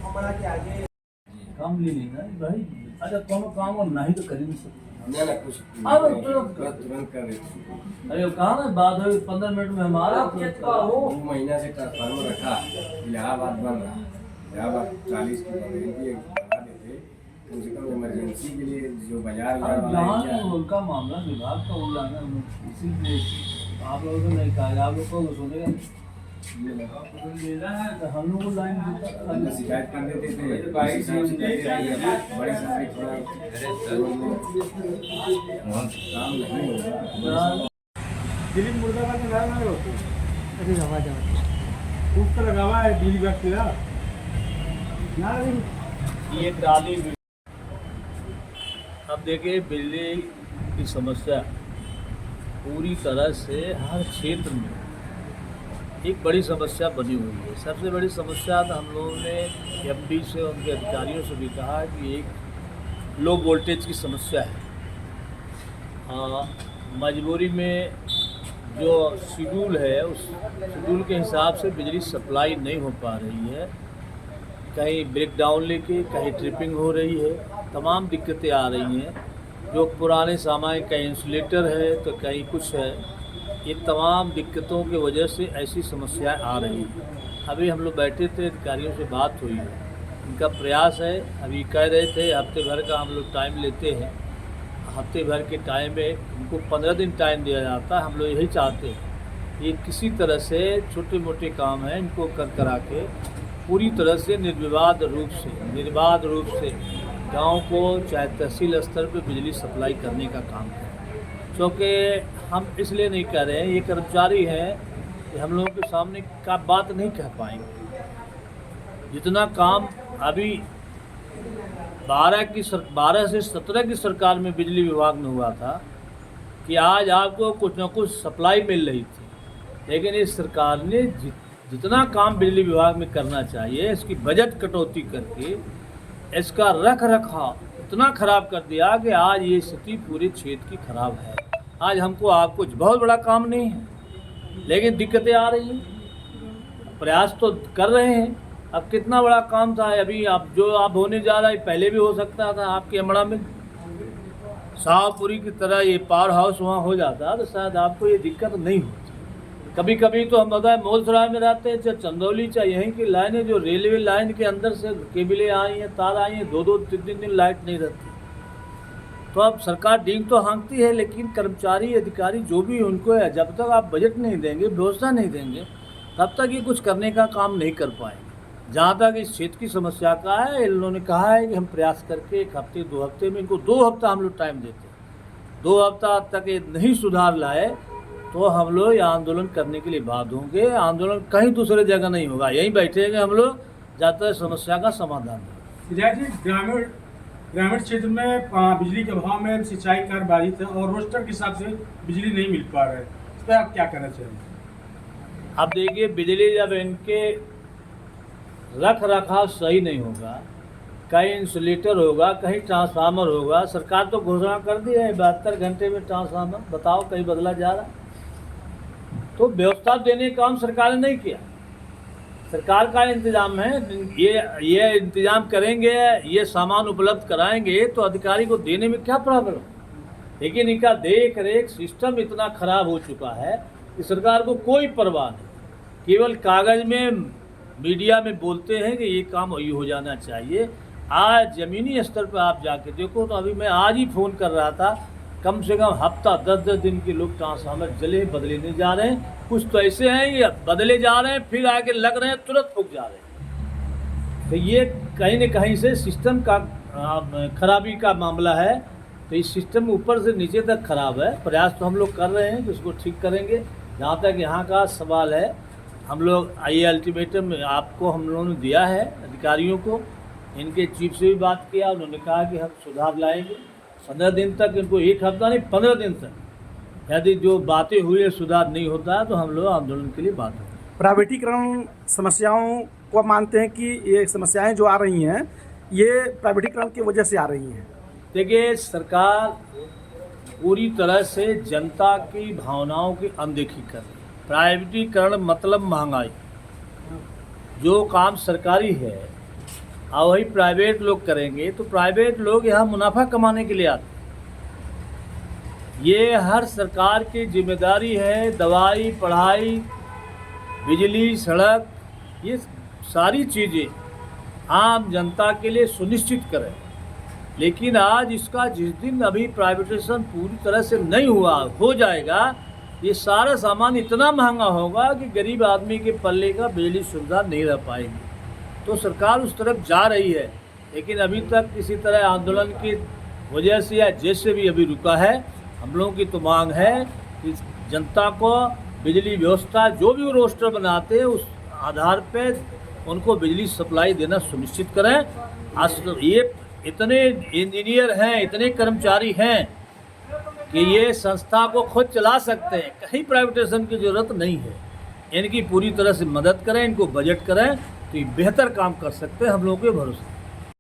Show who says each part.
Speaker 1: हमारा के आगे
Speaker 2: काम ले लेना भाई। अच्छा कोनो काम और नहीं तो कर ही नहीं सकते।
Speaker 3: ना कुछ
Speaker 2: अब
Speaker 3: तुरंत कर देते।
Speaker 2: अरे कहा ना बात हो 15 मिनट में हमारा हो
Speaker 3: 2 महीना से ट्रांसफार्मर रखा, इलाहाबाद बन रहा, इलाहाबाद 40 की बन रही थी, बढ़ा देते कम से कम इमरजेंसी के लिए जो बाजार
Speaker 2: जहाँ उनका मामला विभाग का हो जाना, इसीलिए आप लोगों को नहीं कहा, आप लोग को सुनेगा हम लोग को लाइन
Speaker 3: शिकायत कर देते थे, बड़े सारे काम नहीं होगा।
Speaker 4: दिलीप मुर्दाबाद के नाम नहीं होते।
Speaker 1: अरे हवा जाओ
Speaker 4: खूब तो लगा हुआ है बिजली व्यक्ति का
Speaker 2: ये ट्राली। अब देखिए बिजली की समस्या पूरी तरह से हर क्षेत्र में एक बड़ी समस्या बनी हुई है। सबसे बड़ी समस्या तो हम लोगों ने एमडी से उनके अधिकारियों से भी कहा कि एक लो वोल्टेज की समस्या है। मजबूरी में जो शेड्यूल है उस शेड्यूल के हिसाब से बिजली सप्लाई नहीं हो पा रही है। कहीं ब्रेक डाउन लेके कहीं ट्रिपिंग हो रही है, तमाम दिक्कतें आ रही हैं। जो पुराने सामान कहीं इंसुलेटर है तो कहीं कुछ है, ये तमाम दिक्कतों की वजह से ऐसी समस्याएं आ रही हैं। अभी हम लोग बैठे थे, अधिकारियों से बात हुई है, इनका प्रयास है। अभी कह रहे थे हफ्ते भर का हम लोग टाइम लेते हैं, हफ्ते भर के टाइम में उनको 15 दिन टाइम दिया जाता है। हम लोग यही चाहते हैं ये किसी तरह से छोटे मोटे काम हैं इनको करा के पूरी तरह से निर्विवाद रूप से गांव को चाहे तहसील स्तर पर बिजली सप्लाई करने का काम करें। क्योंकि हम इसलिए नहीं कह रहे हैं, ये कर्मचारी हैं कि हम लोगों के सामने का बात नहीं कह पाएंगे। जितना काम अभी 12 से 17 की सरकार में बिजली विभाग में हुआ था कि आज आपको कुछ न कुछ सप्लाई मिल रही थी, लेकिन इस सरकार ने जितना काम बिजली विभाग में करना चाहिए इसकी बजट कटौती करके इसका रख रखाव इतना ख़राब कर दिया कि आज ये स्थिति पूरे क्षेत्र की खराब है। आज हमको आपको बहुत बड़ा काम नहीं है, लेकिन दिक्कतें आ रही हैं। प्रयास तो कर रहे हैं। अब कितना बड़ा काम था अभी आप होने जा रहा है, पहले भी हो सकता था। आपके अमड़ा में शाहपुरी की तरह ये पावर हाउस वहाँ हो जाता तो शायद आपको ये दिक्कत नहीं होती। कभी कभी तो हम बताएं मौलसराय में रहते हैं, चाहे चंदौली, चाहे यहीं की लाइनें जो रेलवे लाइन के अंदर से केबलें आई हैं, तार आई हैं, 2-2 3-3 दिन लाइट नहीं रहती। तो अब सरकार डींग तो हाँकती है, लेकिन कर्मचारी अधिकारी जो भी उनको है, जब तक आप बजट नहीं देंगे, व्यवस्था नहीं देंगे, तब तक ये कुछ करने का काम नहीं कर पाएंगे। जहाँ तक इस क्षेत्र की समस्या का है, इन लोगों ने कहा है कि हम प्रयास करके 1 हफ्ते 2 हफ्ते में, इनको 2 हफ्ता हम लोग टाइम देते हैं। 2 हफ्ता तक ये नहीं सुधार लाए तो हम लोग आंदोलन करने के लिए बाध्य होंगे। आंदोलन कहीं दूसरे जगह नहीं होगा, यहीं बैठेंगे हम लोग जब तक समस्या का समाधान हो।
Speaker 4: ग्रामीण क्षेत्र में बिजली के अभाव में सिंचाई कार्य बाधित है और रोस्टर के हिसाब से बिजली नहीं मिल पा रहा है, इस पर आप क्या कहना चाहिए?
Speaker 2: अब देखिए बिजली जब इनके रख रखाव सही नहीं होगा, कहीं इंसुलेटर होगा, कहीं ट्रांसफार्मर होगा। सरकार तो घोषणा कर दी है 72 घंटे में ट्रांसफार्मर, बताओ कहीं बदला जा रहा। तो व्यवस्था देने का काम सरकार ने नहीं किया। सरकार का इंतजाम है, ये इंतजाम करेंगे, ये सामान उपलब्ध कराएंगे तो अधिकारी को देने में क्या प्रॉब्लम। लेकिन इनका देख रेख सिस्टम इतना खराब हो चुका है कि सरकार को कोई परवाह नहीं। केवल कागज़ में मीडिया में बोलते हैं कि ये काम ये हो जाना चाहिए। आज ज़मीनी स्तर पर आप जाके देखो तो अभी मैं आज ही फ़ोन कर रहा था, कम से कम हफ्ता 10-10 दिन के लोग ट्रांसफार्मर जले बदले नहीं जा रहे हैं। कुछ तो ऐसे हैं ये बदले जा रहे हैं, फिर आके लग रहे हैं, तुरंत फूक जा रहे हैं। तो ये कहीं न कहीं से सिस्टम का खराबी का मामला है। तो इस सिस्टम ऊपर से नीचे तक खराब है। प्रयास तो हम लोग कर रहे हैं कि उसको ठीक करेंगे। जहाँ तक यहाँ का सवाल है, हम लोग ये अल्टीमेटम आपको हम लोगों ने दिया है अधिकारियों को। इनके चीफ से भी बात किया, उन्होंने कहा कि हम सुधार लाएंगे 15 दिन तक। इनको 1 हफ्ता नहीं 15 दिन तक यदि जो बातें हुई है सुधार नहीं होता है तो हम लोग आंदोलन के लिए बात होंगे।
Speaker 4: प्राइवेटीकरण समस्याओं को मानते हैं कि ये समस्याएं जो आ रही हैं ये प्राइवेटीकरण की वजह से आ रही हैं।
Speaker 2: देखिए सरकार पूरी तरह से जनता की भावनाओं की अनदेखी कर रही है। प्राइवेटीकरण मतलब महंगाई। जो काम सरकारी है और वही प्राइवेट लोग करेंगे तो प्राइवेट लोग यहाँ मुनाफा कमाने के लिए आते हैं। ये हर सरकार की जिम्मेदारी है, दवाई, पढ़ाई, बिजली, सड़क, ये सारी चीज़ें आम जनता के लिए सुनिश्चित करें। लेकिन आज इसका जिस दिन अभी प्राइवेटाइजेशन पूरी तरह से नहीं हुआ, हो जाएगा, ये सारा सामान इतना महंगा होगा कि गरीब आदमी के पल्ले का बिजली सुविधा नहीं रह पाएगी। तो सरकार उस तरफ जा रही है, लेकिन अभी तक किसी तरह आंदोलन की वजह से या जैसे भी अभी रुका है। हम लोगों की तो मांग है कि जनता को बिजली व्यवस्था जो भी वो रोस्टर बनाते हैं उस आधार पे उनको बिजली सप्लाई देना सुनिश्चित करें। आज ये इतने इंजीनियर हैं, इतने कर्मचारी हैं कि ये संस्था को खुद चला सकते हैं, कहीं प्राइवेटाइजेशन की ज़रूरत नहीं है। इनकी पूरी तरह से मदद करें, इनको बजट करें तो ये बेहतर काम कर सकते हैं, हम लोगों के भरोसे।